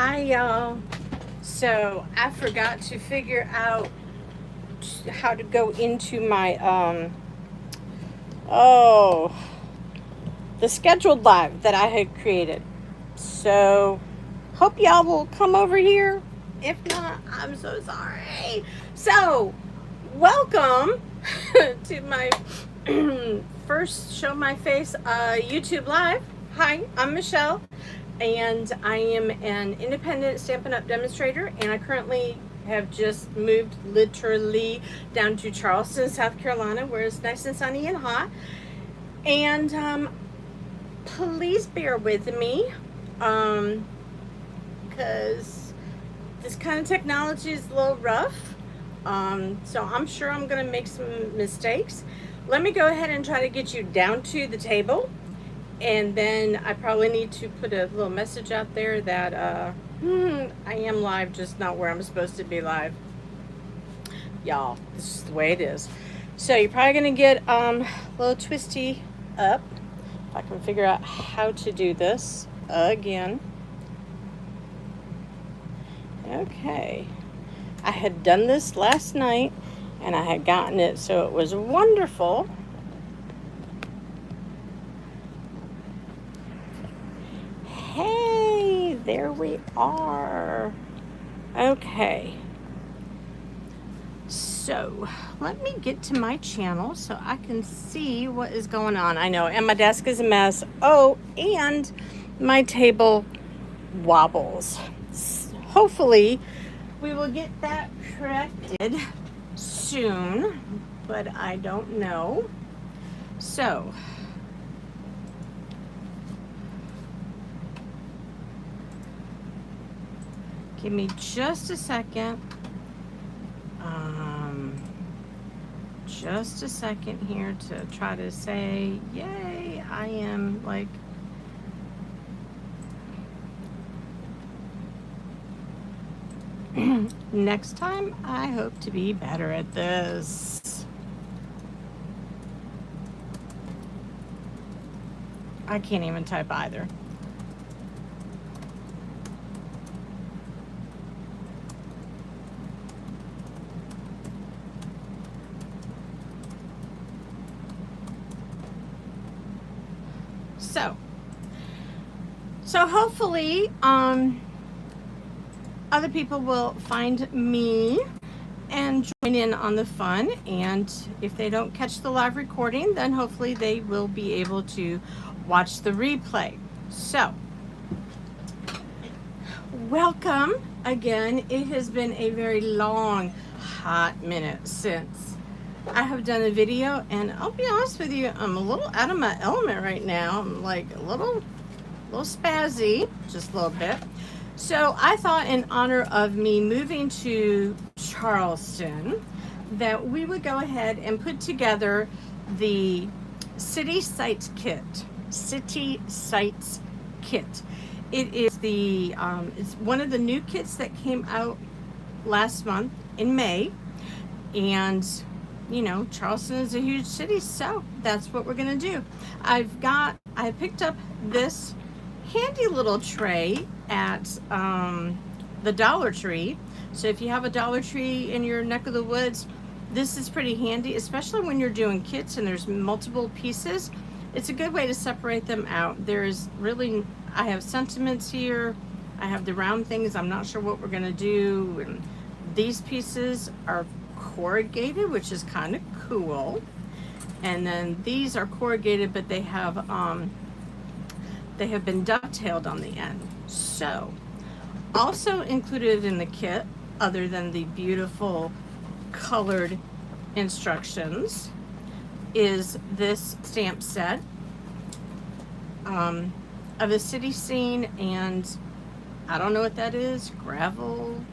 Hi y'all. So I forgot to figure out how to go into my oh the scheduled live that I had created. So hope y'all will come over here. If not, I'm so sorry. So welcome to my first show my face YouTube live. Hi, I'm Michelle, and I am an independent Stampin' Up! Demonstrator, and I currently have just moved literally down to Charleston, South Carolina, where it's nice and sunny and hot. And please bear with me, because this kind of technology is a little rough. So I'm sure I'm going to make some mistakes. Let me go ahead and try to get you down to the table. And then I probably need to put a little message out there that I am live, just not where I'm supposed to be live. Y'all, this is the way it is. So you're probably going to get a little twisty up. If I can figure out how to do this again. Okay. I had done this last night, and I had gotten it, so it was wonderful. Hey, there we are. Okay. So let me get to my channel so I can see what is going on. I know, and my desk is a mess. Oh, and my table wobbles. Hopefully we will get that corrected soon, but I don't know. So give me just a second. Just a second here to try to say, yay, I am like, next time I hope to be better at this. I can't even type either. So hopefully, other people will find me and join in on the fun. And if they don't catch the live recording, then hopefully they will be able to watch the replay. So, welcome again. It has been a very long, hot minute since I have done a video, and I'll be honest with you, I'm a little out of my element right now. I'm like a little spazzy, just a little bit. So I thought, in honor of me moving to Charleston, that we would go ahead and put together the City Sites Kit. City Sites Kit. It is the it's one of the new kits that came out last month in May, and you know, Charleston is a huge city, so that's what we're gonna do. I picked up this handy little tray at the Dollar Tree. So if you have a Dollar Tree in your neck of the woods, this is pretty handy, especially when you're doing kits and there's multiple pieces. It's a good way to separate them out. There's really, I have sentiments here. I have the round things. I'm not sure what we're gonna do. And these pieces are corrugated, which is kind of cool. And then these are corrugated, but they have been dovetailed on the end. So also included in the kit, other than the beautiful colored instructions, is this stamp set of a city scene, and I don't know what that is. Gravel,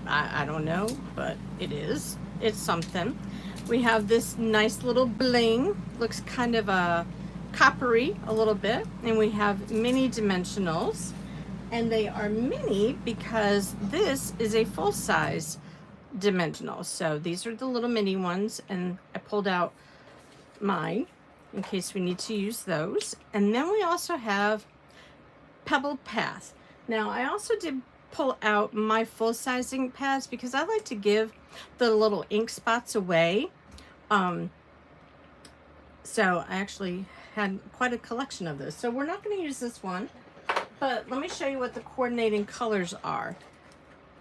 I don't know, but it is. It's something. We have this nice little bling, looks kind of a coppery a little bit, and we have mini dimensionals, and they are mini because this is a full-size dimensional. So these are the little mini ones, and I pulled out mine in case we need to use those. And then we also have Pebble Path. Now I also did pull out my full-size ink pads because I like to give the little ink spots away. So I actually had quite a collection of this. So we're not going to use this one, but let me show you what the coordinating colors are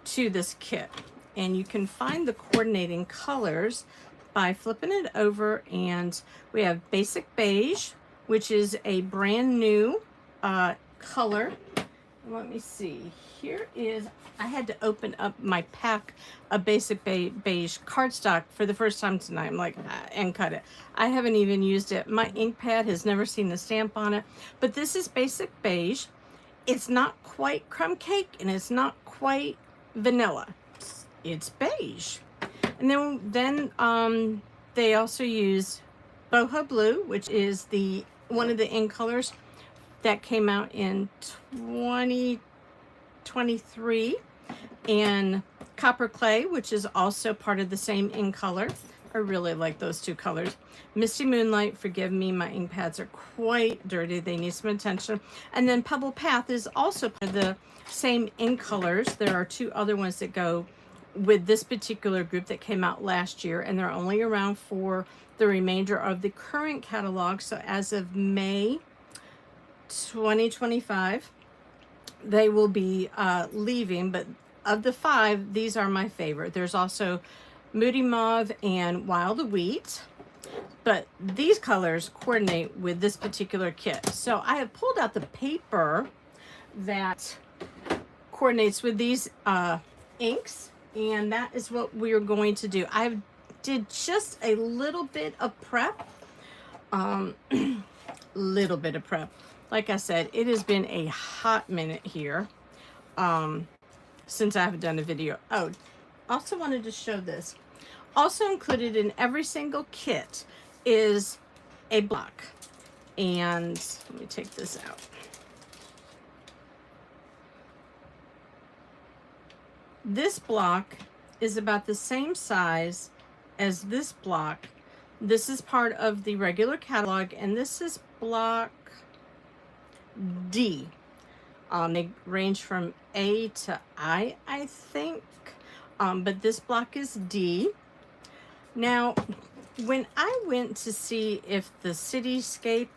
to this kit. And you can find the coordinating colors by flipping it over, and we have Basic Beige, which is a brand new color. Let me see. Here is, I had to open up my pack of Basic Beige cardstock for the first time tonight. I'm like, and cut it. I haven't even used it. My ink pad has never seen the stamp on it, but this is Basic Beige. It's not quite crumb cake and it's not quite vanilla. It's beige. And then they also use Boho Blue, which is one of the ink colors that came out in 2023, and Copper Clay, which is also part of the same ink color. I really like those two colors. Misty Moonlight, forgive me, my ink pads are quite dirty. They need some attention. And then Pebble Path is also part of the same ink colors. There are two other ones that go with this particular group that came out last year, and they're only around for the remainder of the current catalog. So as of May 2025, they will be leaving, but of the 5, these are my favorite. There's also Moody Mauve and Wild Wheat, but these colors coordinate with this particular kit. So I have pulled out the paper that coordinates with these inks, and that is what we're going to do. I did just a little bit of prep, little bit of prep. Like I said, it has been a hot minute here since I haven't done a video. Oh, also wanted to show this. Also included in every single kit is a block. And let me take this out. This block is about the same size as this block. This is part of the regular catalog, and this is block D. They range from A to I think, but this block is D. Now, when I went to see if the cityscape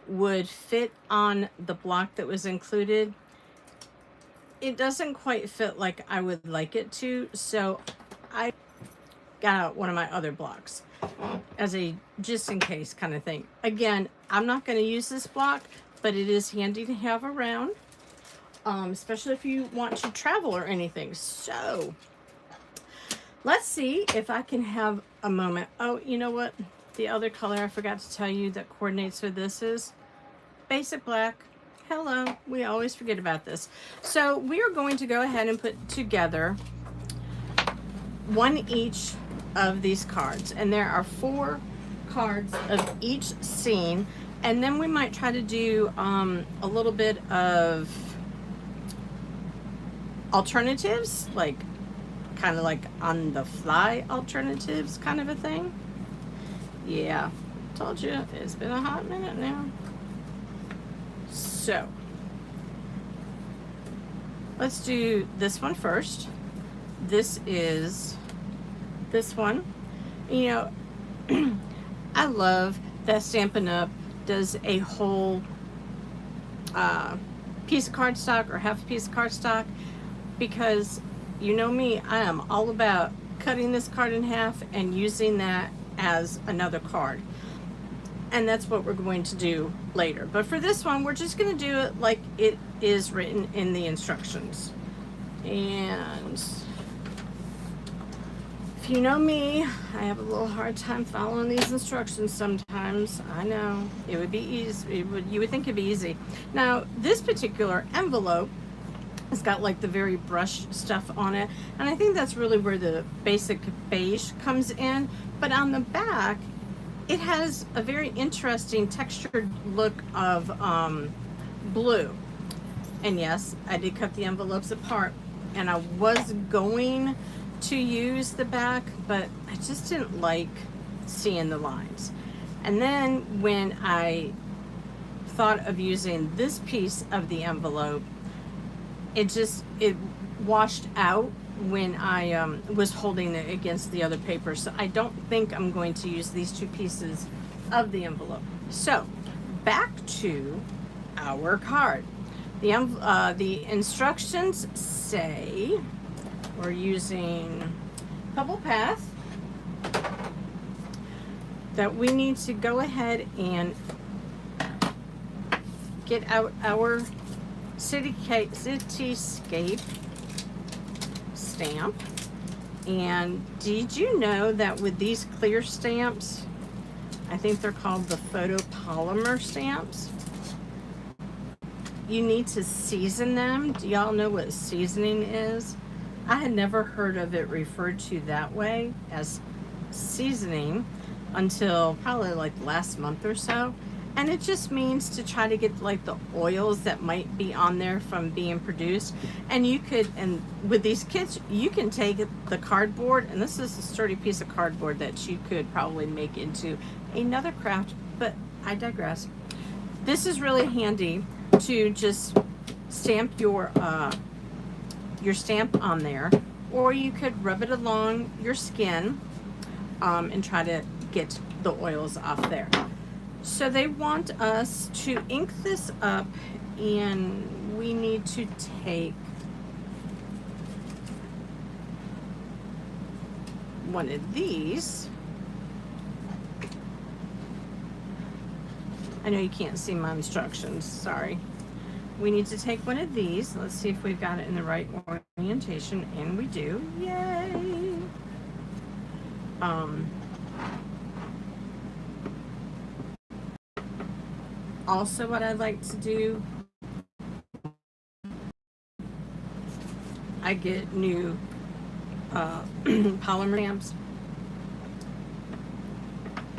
would fit on the block that was included, it doesn't quite fit like I would like it to, so I got out one of my other blocks as a just in case kind of thing. Again, I'm not going to use this block, but it is handy to have around, especially if you want to travel or anything. So let's see if I can have a moment. Oh, you know what? The other color I forgot to tell you that coordinates with this is Basic Black. Hello, we always forget about this. So we are going to go ahead and put together one each of these cards, and there are 4 cards of each scene, and then we might try to do a little bit of alternatives, like kind of like on the fly alternatives kind of a thing. Yeah, told you it's been a hot minute now. So let's do this one first. This is this one. You know, I love that Stampin' Up! Does a whole piece of cardstock or half a piece of cardstock, because you know me, I am all about cutting this card in half and using that as another card. And that's what we're going to do later. But for this one, we're just going to do it like it is written in the instructions. And if you know me, I have a little hard time following these instructions sometimes. I know. It would be easy. You would think it'd be easy. Now, this particular envelope has got like the very brush stuff on it. And I think that's really where the Basic Beige comes in. But on the back, it has a very interesting textured look of blue. And yes, I did cut the envelopes apart, and I was going to use the back, but I just didn't like seeing the lines. And then when I thought of using this piece of the envelope, it washed out when I was holding it against the other paper. So I don't think I'm going to use these two pieces of the envelope. So back to our card. The instructions say we're using Pebble Path, that we need to go ahead and get out our cityscape stamp. And did you know that with these clear stamps, I think they're called the photopolymer stamps, you need to season them. Do y'all know what seasoning is? I had never heard of it referred to that way as seasoning until probably like last month or so. And it just means to try to get like the oils that might be on there from being produced. And you could, and with these kits, you can take the cardboard, and this is a sturdy piece of cardboard that you could probably make into another craft, but I digress. This is really handy to just stamp your stamp on there, or you could rub it along your skin and try to get the oils off there. So they want us to ink this up, and we need to take one of these. I know you can't see my instructions, sorry. We need to take one of these. Let's see if we've got it in the right orientation, and we do. Yay! Also, what I'd like to do, I get new polymer stamps,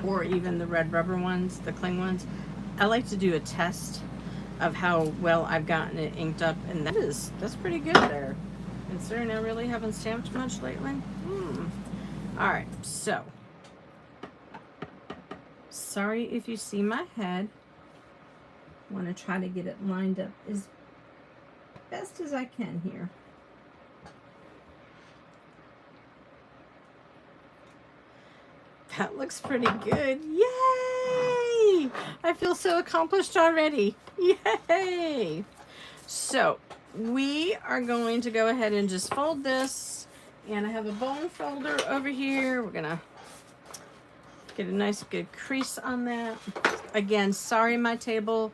or even the red rubber ones, the cling ones. I like to do a test of how well I've gotten it inked up, and that's pretty good there, considering I really haven't stamped much lately. All right, so sorry if you see my head. I want to try to get it lined up as best as I can here. That looks pretty good. Yay! I feel so accomplished already. Yay! So we are going to go ahead and just fold this, and I have a bone folder over here. We're gonna get a nice good crease on that. Again, sorry my table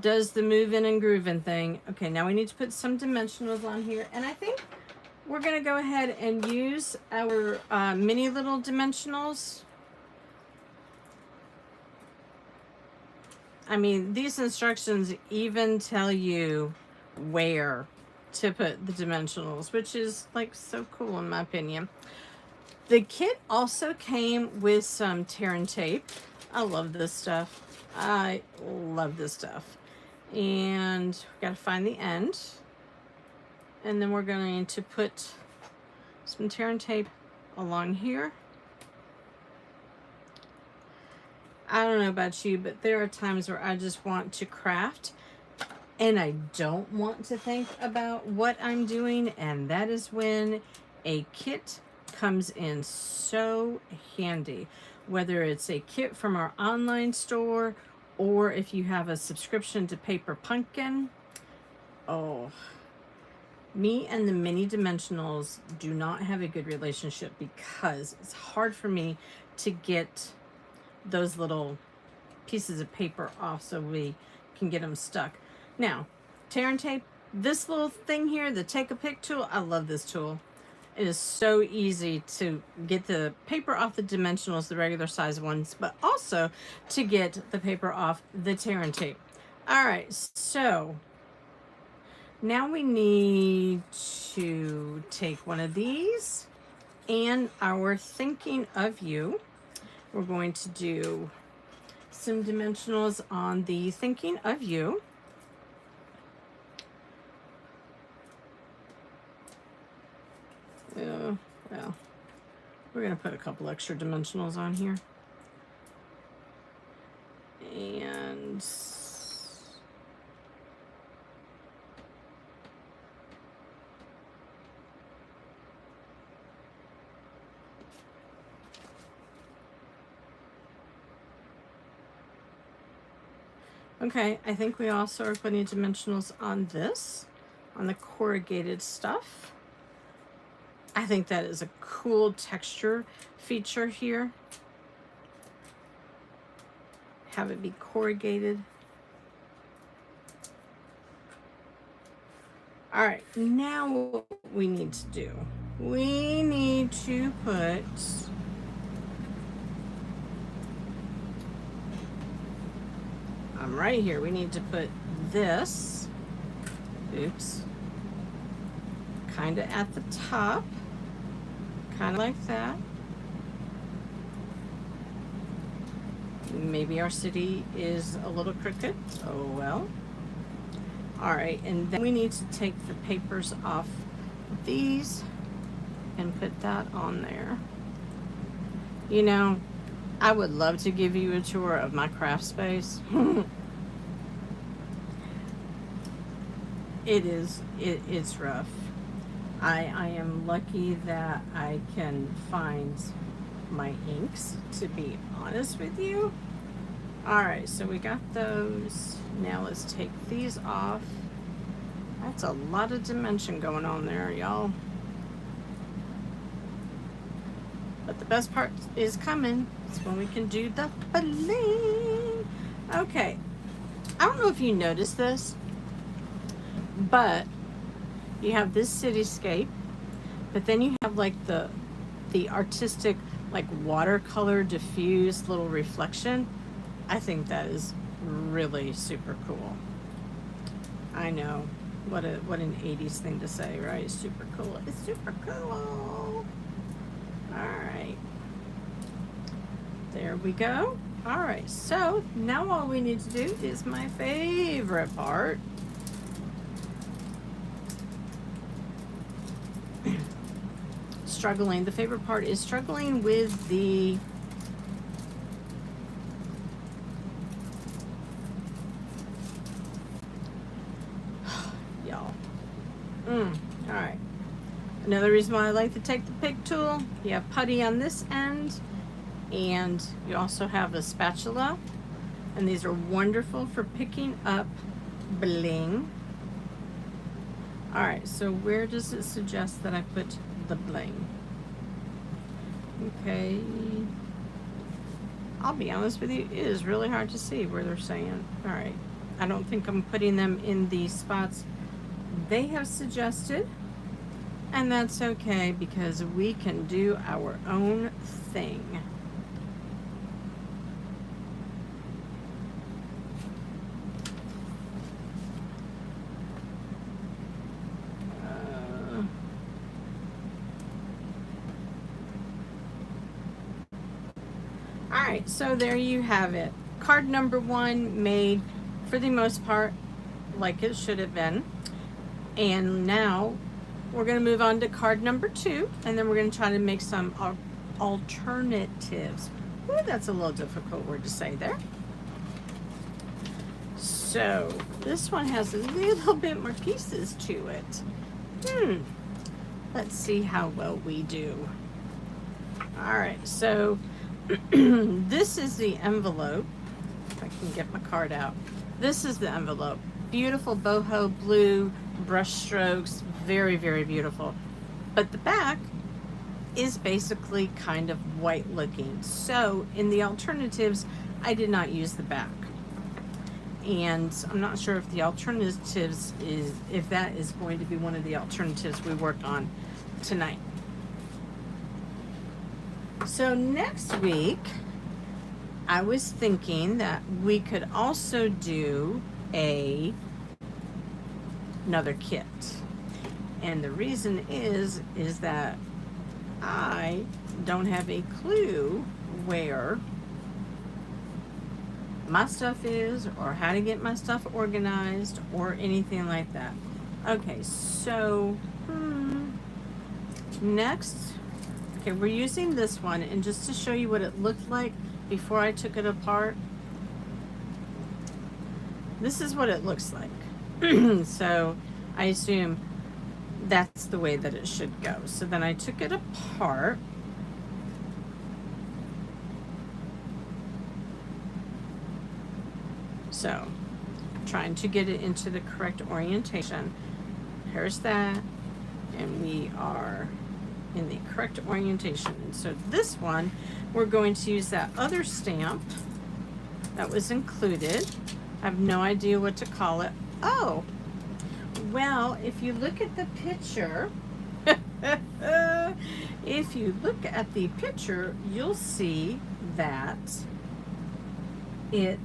does the moving and grooving thing. Okay, now we need to put some dimensionals on here, and I think we're gonna go ahead and use our mini little dimensionals. I mean, these instructions even tell you where to put the dimensionals, which is like so cool in my opinion. The kit also came with some tear and tape. I love this stuff. I love this stuff. And we got to find the end. And then we're going to put some tear and tape along here. I don't know about you, but there are times where I just want to craft and I don't want to think about what I'm doing, and that is when a kit comes in so handy. Whether it's a kit from our online store, or if you have a subscription to Paper Pumpkin. Oh, me and the mini dimensionals do not have a good relationship because it's hard for me to get those little pieces of paper off so we can get them stuck. Now, tear and tape, this little thing here, the take a pick tool, I love this tool. It is so easy to get the paper off the dimensionals, the regular size ones, but also to get the paper off the tear and tape. All right, so now we need to take one of these and our thinking of you. We're going to do some dimensionals on the thinking of you. Well, we're going to put a couple extra dimensionals on here. And Okay, I think we also are putting dimensionals on this, on the corrugated stuff. I think that is a cool texture feature here. Have it be corrugated. All right, now what we need to do, we need to put right here, we need to put this, oops, kind of at the top, kind of like that. Maybe our city is a little crooked. Oh well. All right, and then we need to take the papers off these and put that on there. You know, I would love to give you a tour of my craft space. It's rough. I am lucky that I can find my inks, to be honest with you. All right, so we got those. Now let's take these off. That's a lot of dimension going on there, y'all. But the best part is coming. It's when we can do the bling. Okay, I don't know if you noticed this, but you have this cityscape, but then you have like the artistic, like watercolor diffused little reflection. I think that is really super cool. I know, what an 80s thing to say, right? Super cool. It's super cool. All right, there we go. All right, so now all we need to do is my favorite part. The favorite part is struggling with the y'all. All right, another reason why I like to take the pick tool, you have putty on this end, and you also have a spatula, and these are wonderful for picking up bling. All right, so where does it suggest that I put the bling? Okay, I'll be honest with you, it is really hard to see where they're saying. All right, I don't think I'm putting them in the spots they have suggested, and that's okay because we can do our own thing. Alright, so there you have it. Card number 1 made for the most part like it should have been. And now we're going to move on to card number 2, and then we're going to try to make some alternatives. Ooh, that's a little difficult word to say there. So this one has a little bit more pieces to it. Let's see how well we do. Alright, so this is the envelope. If I can get my card out. This is the envelope. Beautiful boho blue brush strokes. Very, very beautiful. But the back is basically kind of white looking. So in the alternatives, I did not use the back. And I'm not sure if the alternatives if that is going to be one of the alternatives we work on tonight. So next week, I was thinking that we could also do another kit. And the reason is that I don't have a clue where my stuff is or how to get my stuff organized or anything like that. Okay, so next, okay, we're using this one, and just to show you what it looked like before I took it apart, this is what it looks like. So I assume that's the way that it should go. So then I took it apart. So trying to get it into the correct orientation. Here's that, and we are in the correct orientation. And so this one, we're going to use that other stamp that was included. I have no idea what to call it. Oh, well, if you look at the picture, if you look at the picture, you'll see that it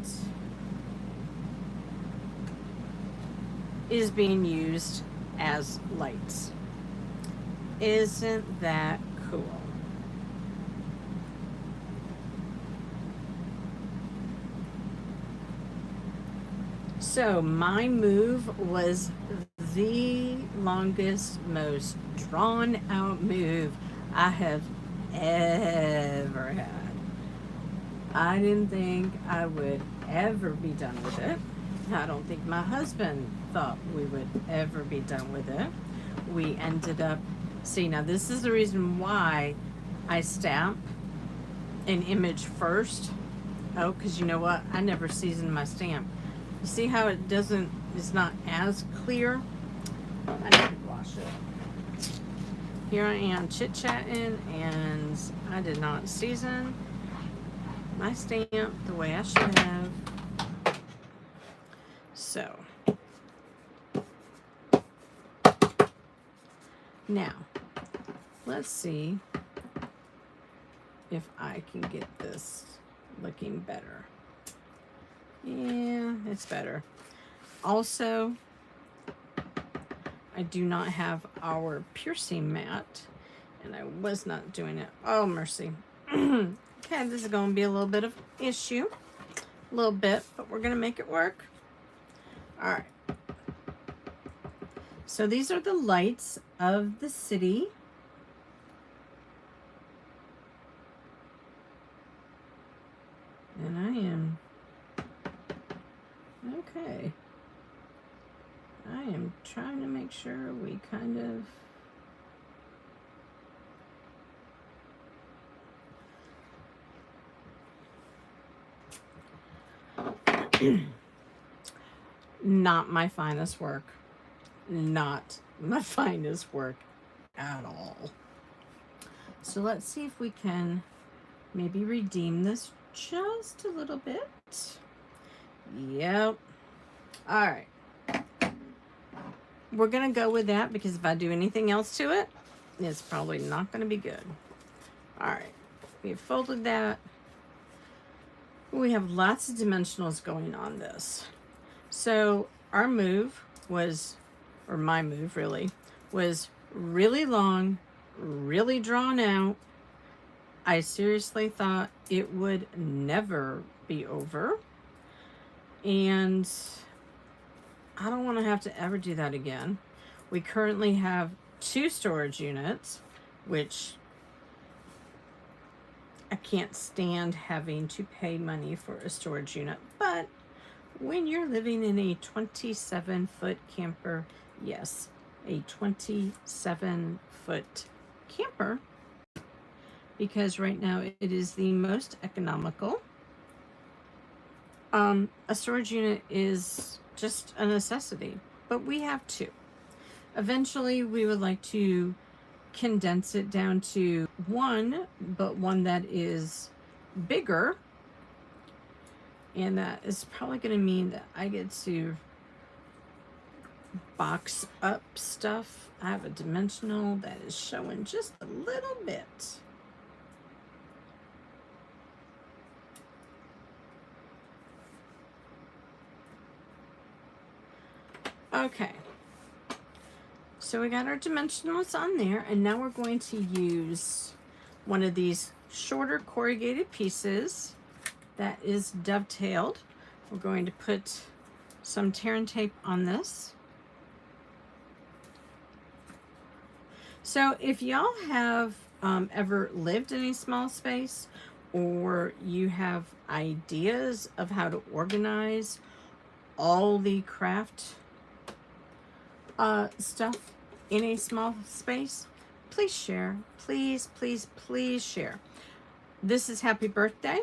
is being used as lights. Isn't that cool? So my move was the longest, most drawn out move I have ever had. I didn't think I would ever be done with it. I don't think my husband thought we would ever be done with it. We ended up, see, now this is the reason why I stamp an image first. Oh, because you know what? I never seasoned my stamp. You see how it doesn't, it's not as clear? I need to wash it. Here I am chit-chatting, and I did not season my stamp the way I should have. So, now, let's see if I can get this looking better. Yeah, it's better. Also, I do not have our piercing mat, and I was not doing it. Oh, mercy. Okay, this is going to be a little bit of issue. A little bit, but we're going to make it work. All right. So these are the lights of the city. And I am... Okay. I am trying to make sure we kind of... Not my finest work. Not my finest work at all. So let's see if we can maybe redeem this just a little bit. Yep. All right. We're going to go with that because if I do anything else to it, it's probably not going to be good. All right. We've folded that. We have lots of dimensionals going on this. So our move was, or my move really, was really long, really drawn out. I seriously thought it would never be over. And I don't want to have to ever do that again. We currently have 2 storage units, which I can't stand having to pay money for a storage unit. But when you're living in a 27-foot camper, yes, a 27-foot camper, because right now it is the most economical. A storage unit is just a necessity, but we have 2. Eventually, we would like to condense it down to 1, but one that is bigger. And that is probably going to mean that I get to box up stuff. I have a dimensional that is showing just a little bit. Okay, so we got our dimensionals on there, and now we're going to use one of these shorter corrugated pieces that is dovetailed. We're going to put some tear and tape on this. So if y'all have ever lived in a small space, or you have ideas of how to organize all the craft stuff in a small space, please share. Please, please, please share. This is Happy Birthday.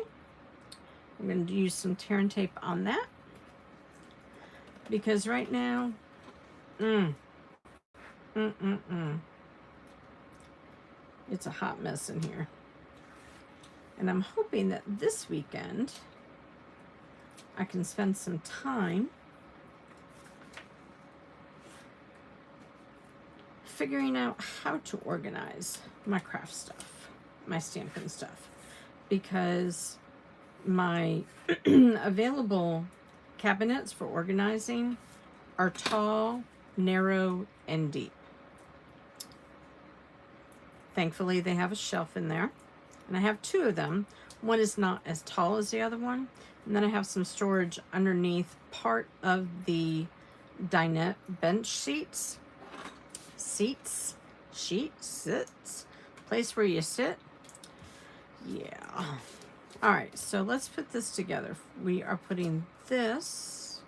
I'm going to use some tear and tape on that. because right now, it's a hot mess in here. And I'm hoping that this weekend I can spend some time figuring out how to organize my craft stuff, my Stampin' stuff, because my available cabinets for organizing are tall, narrow, and deep. Thankfully, they have a shelf in there, and I have two of them. One is not as tall as the other one, and then I have some storage underneath part of the dinette bench sits, place where you sit. Yeah. All right, so let's put this together. We are putting this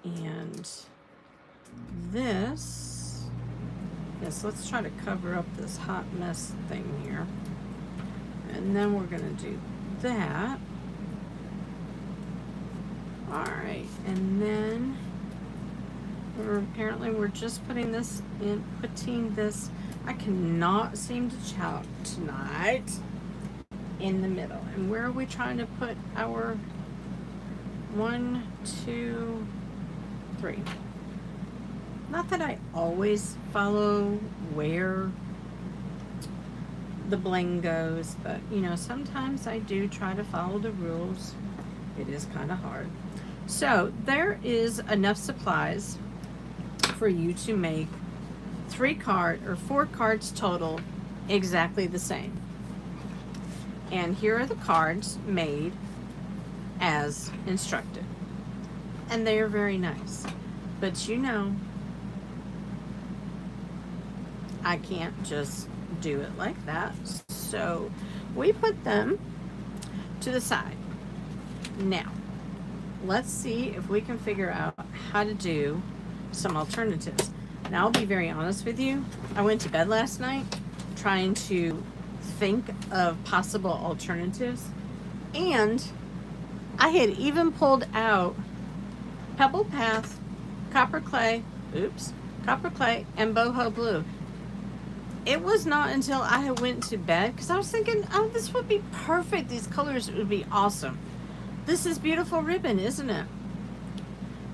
and this. Yes, let's try to cover up this hot mess thing here. And then we're gonna do that. All right, and then we're just putting this in, I cannot seem to shout tonight, in the middle. And where are we trying to put our 1, 2, 3? Not that I always follow where the bling goes, but you know, sometimes I do try to follow the rules. It is kind of hard. So there is enough supplies for you to make 4 cards total exactly the same. And here are the cards made as instructed. And they are very nice. But you know, I can't just do it like that. So we put them to the side. Now, let's see if we can figure out how to do some alternatives. Now, I'll be very honest with you. I went to bed last night trying to think of possible alternatives, and I had even pulled out Pebble Path, copper clay, and boho blue. It was not until I went to bed, because I was thinking, oh, this would be perfect. These colors would be awesome. This is beautiful ribbon, isn't it?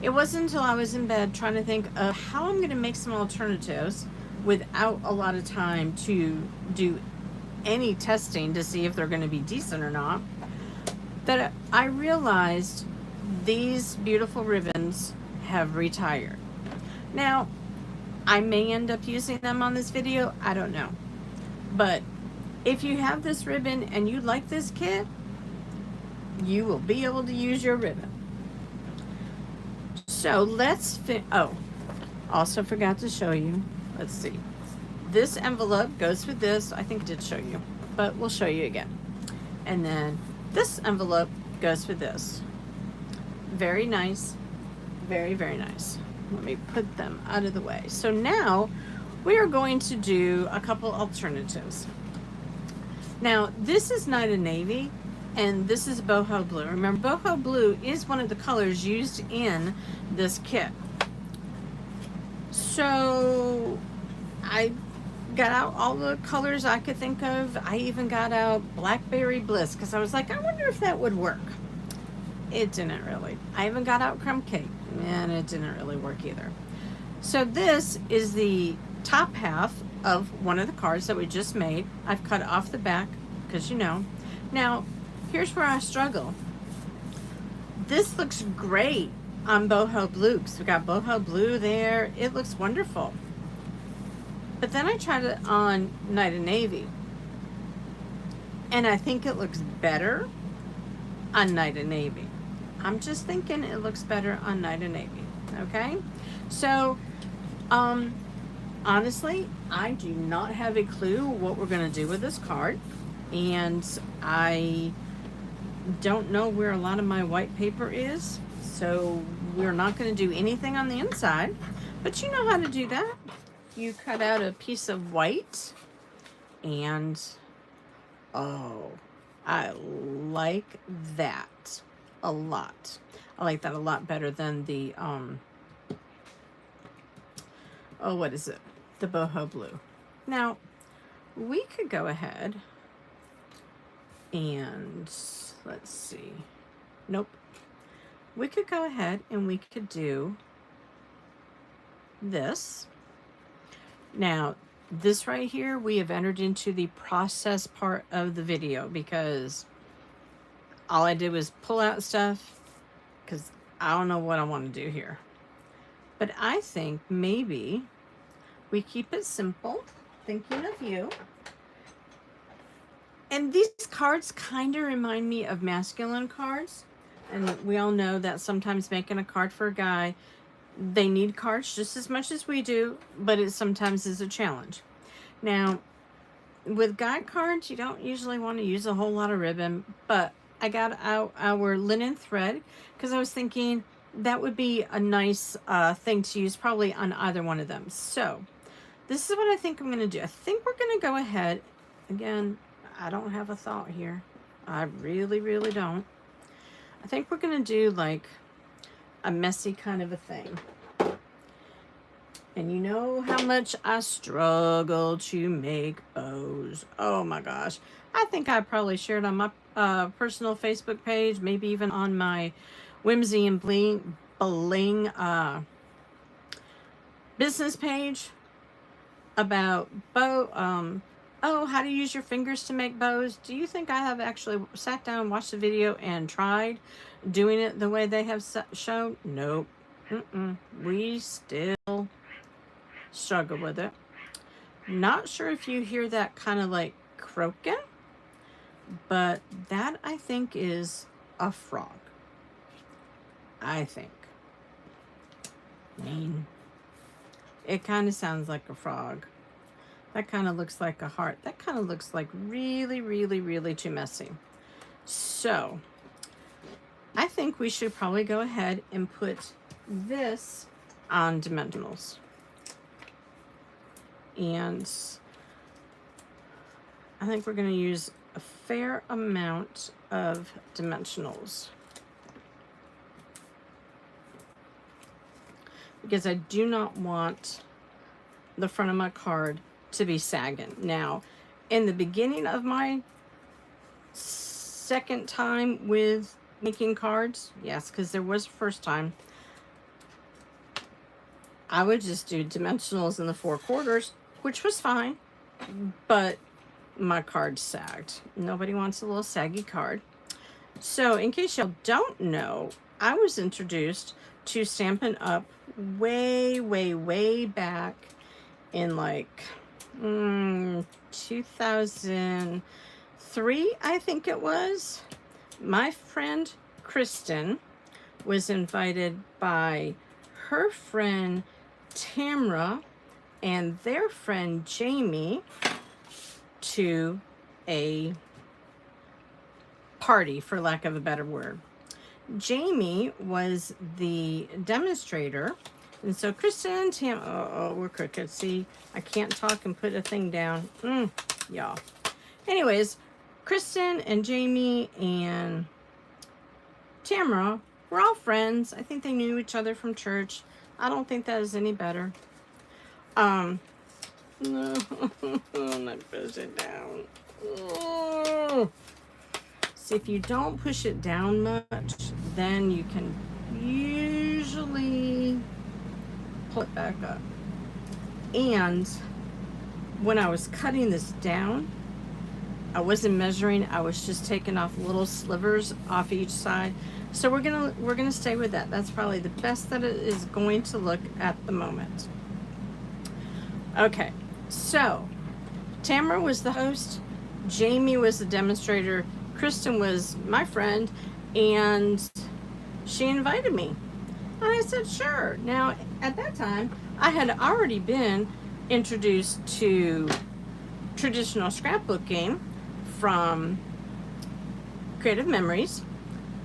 It wasn't until I was in bed trying to think of how I'm going to make some alternatives without a lot of time to do any testing to see if they're going to be decent or not, that I realized these beautiful ribbons have retired. Now, I may end up using them on this video, I don't know. But if you have this ribbon and you like this kit, you will be able to use your ribbon. So let's also forgot to show you. Let's see. This envelope goes with this. I think I did show you, but we'll show you again. And then this envelope goes with this. Very nice. Very, very nice. Let me put them out of the way. So now we are going to do a couple alternatives. Now, this is Night of Navy, and this is boho blue. Remember, boho blue is one of the colors used in this kit. So I got out all the colors I could think of. I even got out Blackberry Bliss, because I was like, I wonder if that would work. It didn't really. I even got out Crumb Cake, and it didn't really work either. So this is the top half of one of the cards that we just made. I've cut off the back, because you know. Now, here's where I struggle. This looks great on boho blue, because we got boho blue there. It looks wonderful. But then I tried it on Night of Navy, and I think it looks better on Night of Navy. I'm just thinking it looks better on Night of Navy. Okay? So, honestly, I do not have a clue what we're going to do with this card. And I don't know where a lot of my white paper is. So, we're not going to do anything on the inside. But you know how to do that. You cut out a piece of white. And, oh, I like that a lot. I like that a lot better than the, oh, what is it? The boho blue. Now, we could go ahead and, let's see. Nope. We could go ahead and we could do this. Now, this right here, we have entered into the process part of the video because all I did was pull out stuff because I don't know what I want to do here. But I think maybe we keep it simple, thinking of you. And these cards kind of remind me of masculine cards. And we all know that sometimes making a card for a guy, they need cards just as much as we do, but it sometimes is a challenge. Now, with guy cards, you don't usually want to use a whole lot of ribbon, but I got out our linen thread because I was thinking that would be a nice thing to use probably on either one of them. So this is what I think I'm going to do. I think we're going to go ahead. Again, I don't have a thought here. I really, really don't. I think we're going to do like a messy kind of a thing. And you know how much I struggle to make bows. Oh my gosh. I think I probably shared on my personal Facebook page, maybe even on my Whimsy and Bling business page about bow. Oh, how to use your fingers to make bows. Do you think I have actually sat down, watched the video, and tried doing it the way they have shown? Nope. We still struggle with it. Not sure if you hear that kind of like croaking, but that I think is a frog. I think. I mean, it kind of sounds like a frog. That kind of looks like a heart. That kind of looks like really, really, really too messy. So I think we should probably go ahead and put this on dimensionals. And I think we're going to use a fair amount of dimensionals because I do not want the front of my card to be sagging. Now, in the beginning of my second time with making cards, yes, because there was a first time, I would just do dimensionals in the 4/4, which was fine, but my card sagged. Nobody wants a little saggy card. So in case y'all don't know, I was introduced to Stampin' Up way, way, way back in like 2003, I think it was. My friend Kristen was invited by her friend Tamra and their friend Jamie to a party, for lack of a better word. Jamie was the demonstrator, and so Kristen and Tam, oh, we're crooked. See, I can't talk and put a thing down. Y'all. Anyways, Kristen and Jamie and Tamara were all friends. I think they knew each other from church. I don't think that is any better. No, not push it down. Oh. See, if you don't push it down much, then you can usually pull it back up. And when I was cutting this down, I wasn't measuring. I was just taking off little slivers off each side. So we're gonna stay with that. That's probably the best that it is going to look at the moment. Okay, so Tamara was the host, Jamie was the demonstrator, Kristen was my friend, and she invited me. And I said, sure. Now, at that time, I had already been introduced to traditional scrapbooking from Creative Memories.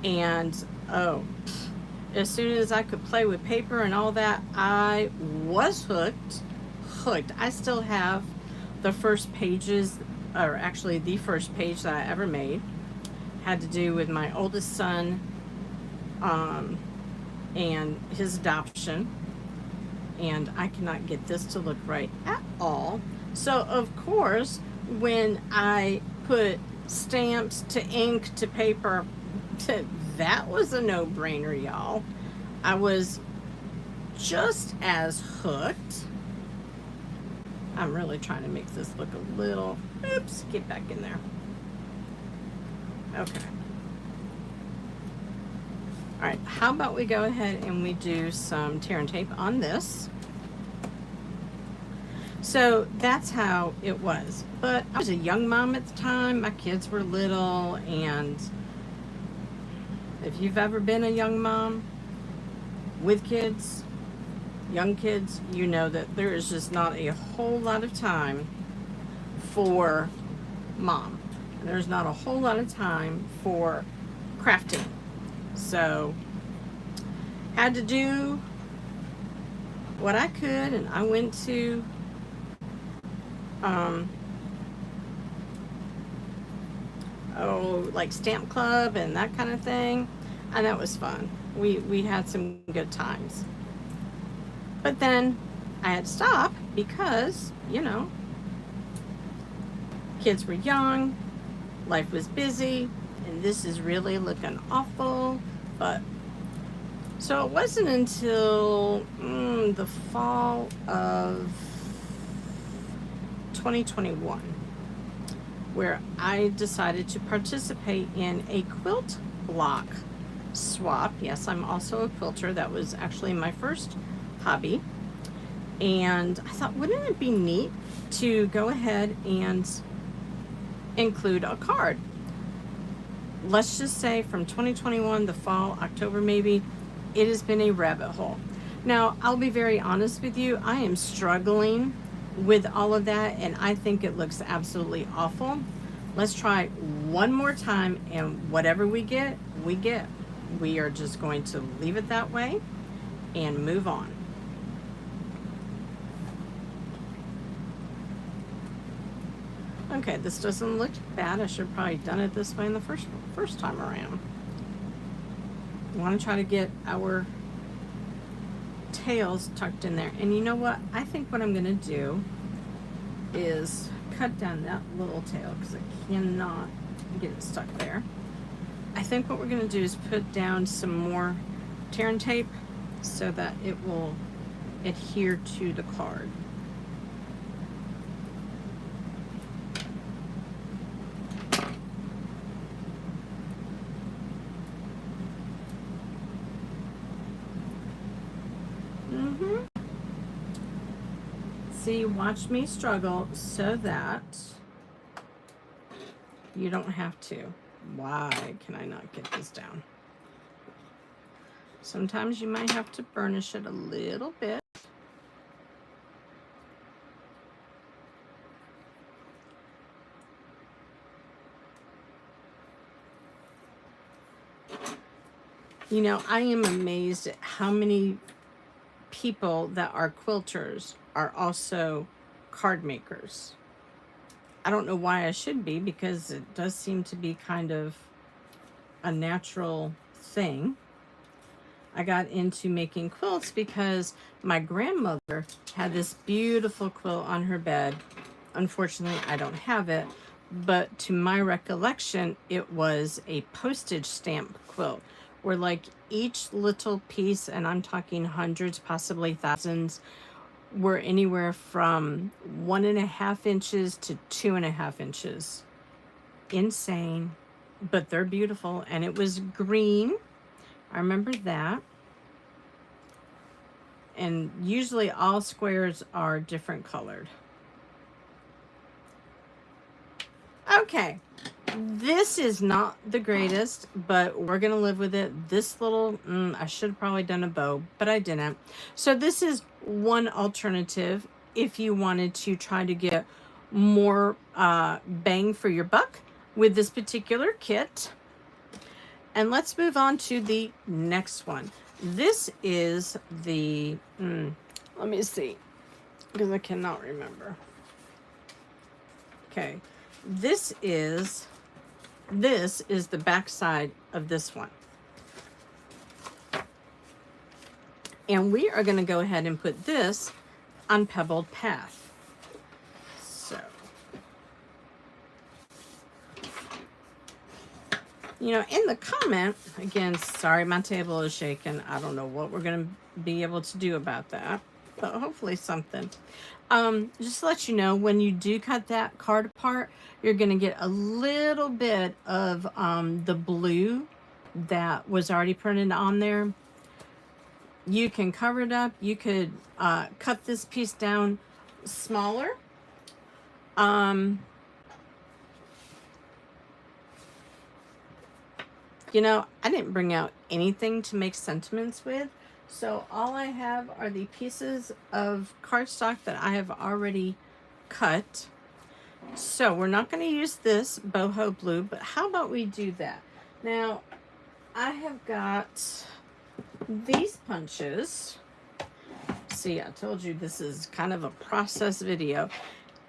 And, as soon as I could play with paper and all that, I was hooked. I still have the first pages, or actually the first page that I ever made. Had to do with my oldest son and his adoption. And I cannot get this to look right at all. So, of course, when I put stamps to ink to paper, that was a no-brainer, y'all. I was just as hooked. I'm really trying to make this look a little, oops, get back in there. Okay. All right, how about we go ahead and we do some tear and tape on this. So that's how it was. But I was a young mom at the time. My kids were little, and if you've ever been a young mom with kids, young kids, you know that there is just not a whole lot of time for mom. There's not a whole lot of time for crafting. So had to do what I could, and I went to like stamp club and that kind of thing, and that was fun. We had some good times. But then I had to stop because, you know, kids were young, life was busy, and this is really looking awful. But so it wasn't until the fall of 2021 where I decided to participate in a quilt block swap. Yes, I'm also a quilter. That was actually my first hobby. And I thought, wouldn't it be neat to go ahead and include a card? Let's just say from 2021, the fall, October maybe, it has been a rabbit hole. Now, I'll be very honest with you. I am struggling with all of that, and I think it looks absolutely awful. Let's try one more time, and whatever we get, we get. We are just going to leave it that way and move on. Okay, this doesn't look bad. I should have probably done it this way in the first time around. We want to try to get our tails tucked in there. And you know what? I think what I'm going to do is cut down that little tail because I cannot get it stuck there. I think what we're going to do is put down some more tear and tape so that it will adhere to the card. See, watch me struggle so that you don't have to. Why can I not get this down? Sometimes you might have to burnish it a little bit. You know, I am amazed at how many people that are quilters are also card makers. I don't know why I should be, because it does seem to be kind of a natural thing. I got into making quilts because my grandmother had this beautiful quilt on her bed. Unfortunately, I don't have it, but to my recollection, it was a postage stamp quilt where like each little piece, and I'm talking hundreds, possibly thousands, were anywhere from 1.5 inches to 2.5 inches. Insane, but they're beautiful. And it was green. I remember that. And usually all squares are different colored. Okay, this is not the greatest, but we're gonna live with it. This little, I should have probably done a bow, but I didn't. So this is one alternative if you wanted to try to get more bang for your buck with this particular kit. And let's move on to the next one. This is the, let me see, because I cannot remember. Okay, this is the back side of this one. And we are going to go ahead and put this on Pebbled Path. So, you know, in the comment, again, sorry my table is shaking. I don't know what we're going to be able to do about that, but hopefully something. Just to let you know, when you do cut that card apart, you're going to get a little bit of the blue that was already printed on there. You can cover it up. You could cut this piece down smaller. You know, I didn't bring out anything to make sentiments with, so all I have are the pieces of cardstock that I have already cut. So we're not going to use this boho blue, but how about we do that? Now, I have got these punches. See, I told you this is kind of a process video.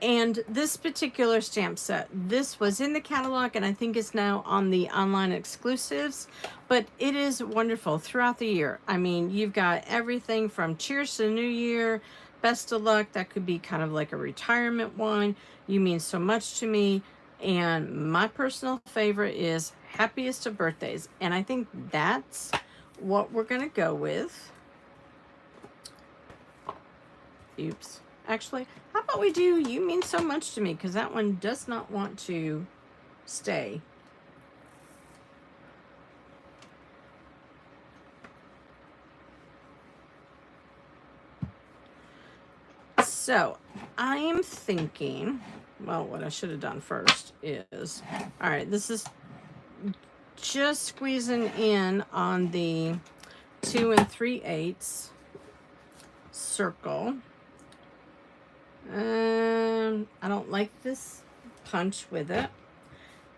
And this particular stamp set, this was in the catalog and I think it's now on the online exclusives, but it is wonderful throughout the year. I mean, you've got everything from Cheers to the New Year, Best of Luck, that could be kind of like a retirement one, You Mean So Much to Me, and my personal favorite is Happiest of Birthdays, and I think that's what we're gonna go with. Oops. Actually, how about we do You Mean So Much to Me, because that one does not want to stay. So, I am thinking, well, what I should have done first is, all right, this is just squeezing in on the 2 3/8 circle. I don't like this punch with it.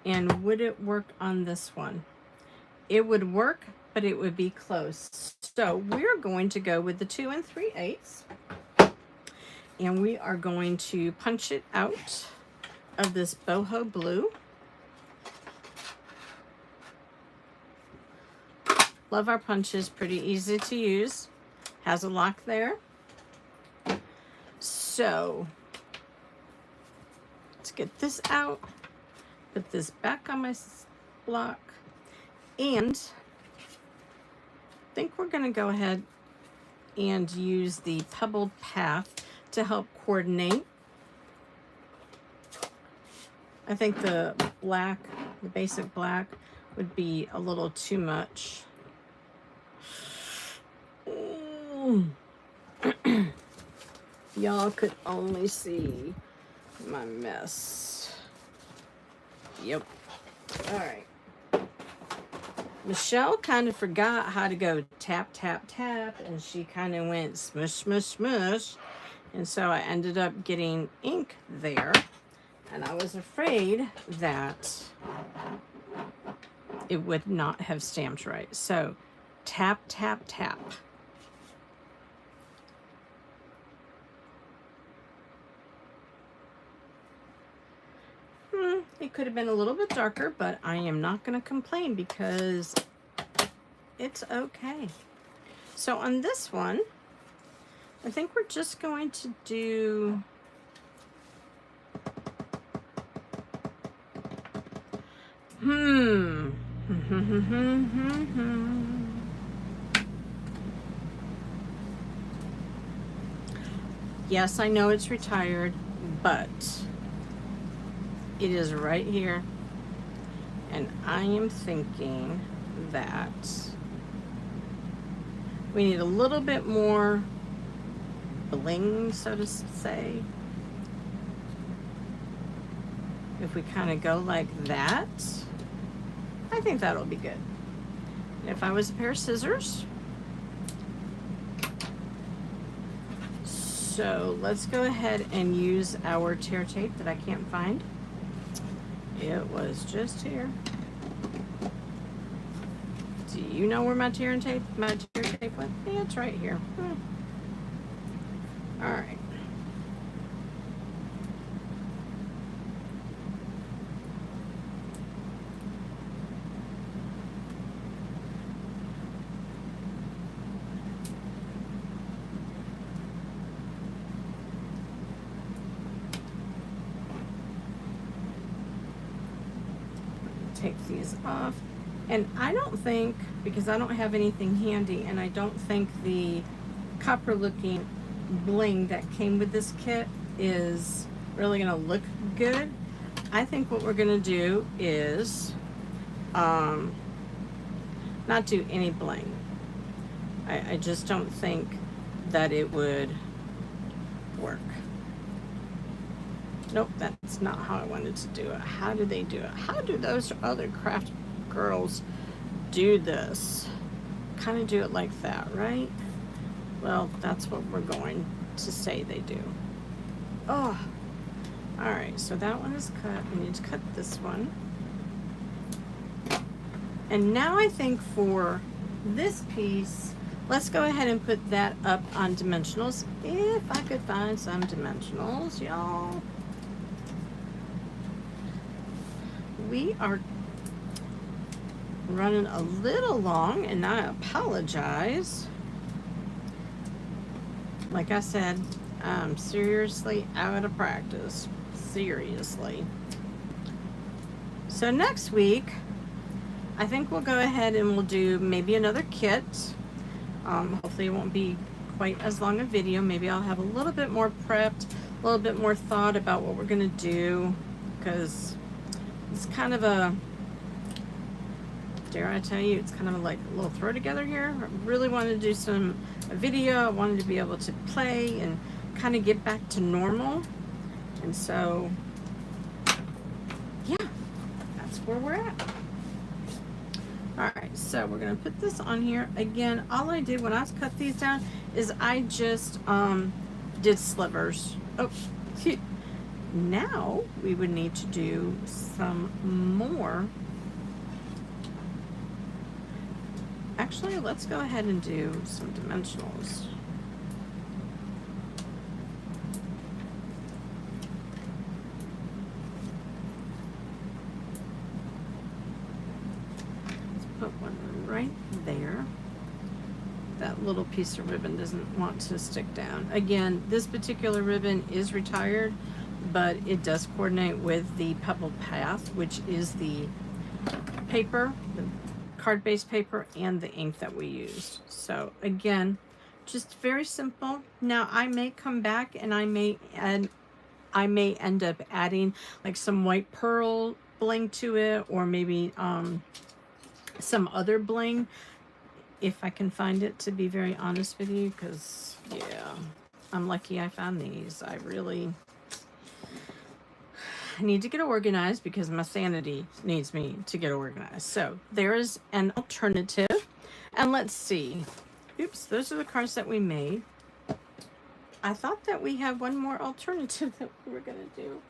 And would it work on this one? It would work, but it would be close. So we're going to go with the 2 3/8. And we are going to punch it out of this boho blue. Love our punches, pretty easy to use. Has a lock there. So let's get this out, put this back on my block, and I think we're going to go ahead and use the Pebbled Path to help coordinate. I think the black, the basic black, would be a little too much. Y'all could only see my mess. Yep. All right. Michelle kind of forgot how to go tap, tap, tap, and she kind of went smush, smush, smush. And so I ended up getting ink there, and I was afraid that it would not have stamped right. So tap, tap, tap. It could have been a little bit darker, but I am not going to complain because it's okay. So on this one, I think we're just going to do Yes, I know it's retired, but it is right here, and I am thinking that we need a little bit more bling, so to say. If we kind of go like that, I think that'll be good. And if I was a pair of scissors, so let's go ahead and use our tear tape that I can't find. It was just here. Do you know where my tear tape went? Yeah, it's right here. All right. take these off. And I don't think, because I don't have anything handy, and I don't think the copper looking bling that came with this kit is really gonna look good. I think what we're gonna do is not do any bling. I just don't think that it would work. Nope, that's not how I wanted to do it. How do they do it? How do those other craft girls do this? Kind of do it like that, right? Well, that's what we're going to say they do. Oh, all right, so that one is cut. We need to cut this one. And now I think for this piece, let's go ahead and put that up on dimensionals. If I could find some dimensionals, y'all. We are running a little long, and I apologize. Like I said, I'm seriously out of practice. Seriously. So next week, I think we'll go ahead and we'll do maybe another kit. Hopefully it won't be quite as long a video. Maybe I'll have a little bit more prepped, a little bit more thought about what we're gonna do, because it's kind of a, dare I tell you, it's kind of like a little throw together here. I really wanted to do a video. I wanted to be able to play and kind of get back to normal. And so, yeah, that's where we're at. All right, so we're gonna put this on here. Again, all I did when I cut these down is I just did slivers. Oh, now we would need to do some more. Actually, let's go ahead and do some dimensionals. Put one right there. That little piece of ribbon doesn't want to stick down. Again, this particular ribbon is retired, but it does coordinate with the Pebble Path, which is the paper, the card-based paper, and the ink that we used. So again, just very simple. Now I may come back and I may end up adding like some white pearl bling to it, or maybe some other bling if I can find it, to be very honest with you, because yeah, I'm lucky I found these. I really need to get organized because my sanity needs me to get organized. So there is an alternative, and let's see. Oops, those are the cards that we made. I thought that we had one more alternative that we were gonna do.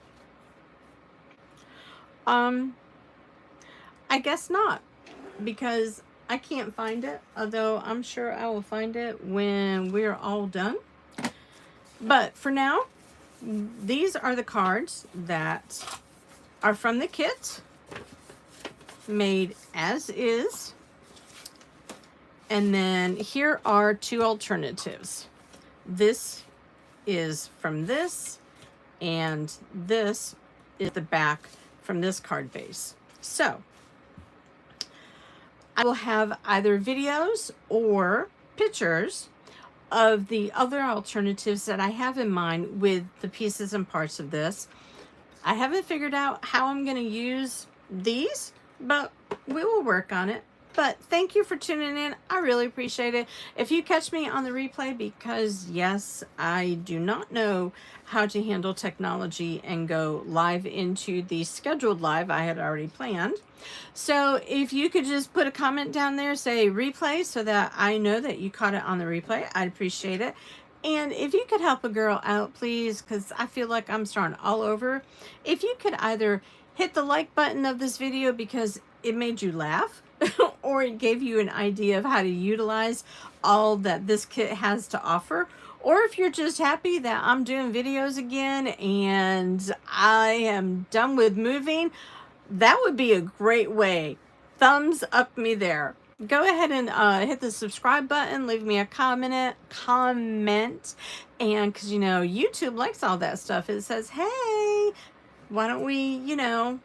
I guess not, because I can't find it, although I'm sure I will find it when we're all done. But for now, these are the cards that are from the kit, made as is. And then here are two alternatives. This is from this, and this is the back from this card base. So I will have either videos or pictures of the other alternatives that I have in mind with the pieces and parts of this. I haven't figured out how I'm going to use these, but we will work on it. But thank you for tuning in. I really appreciate it. If you catch me on the replay, because yes, I do not know how to handle technology and go live into the scheduled live I had already planned. So if you could just put a comment down there, say replay, so that I know that you caught it on the replay, I'd appreciate it. And if you could help a girl out, please, because I feel like I'm starting all over. If you could either hit the like button of this video because it made you laugh, or it gave you an idea of how to utilize all that this kit has to offer, or if you're just happy that I'm doing videos again and I am done with moving, that would be a great way. Thumbs up me there. Go ahead and hit the subscribe button, leave me a comment, and because you know YouTube likes all that stuff. It says, hey, why don't we, you know,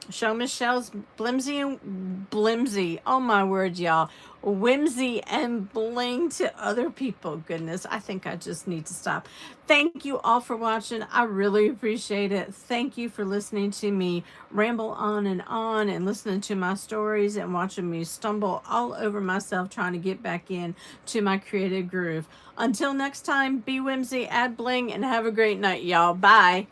Show Michelle's Blimsy and Blimsy. Oh my word, y'all. Whimsy and bling to other people. Goodness, I think I just need to stop. Thank you all for watching. I really appreciate it. Thank you for listening to me ramble on and listening to my stories and watching me stumble all over myself trying to get back in to my creative groove. Until next time, be whimsy, add bling, and have a great night, y'all. Bye.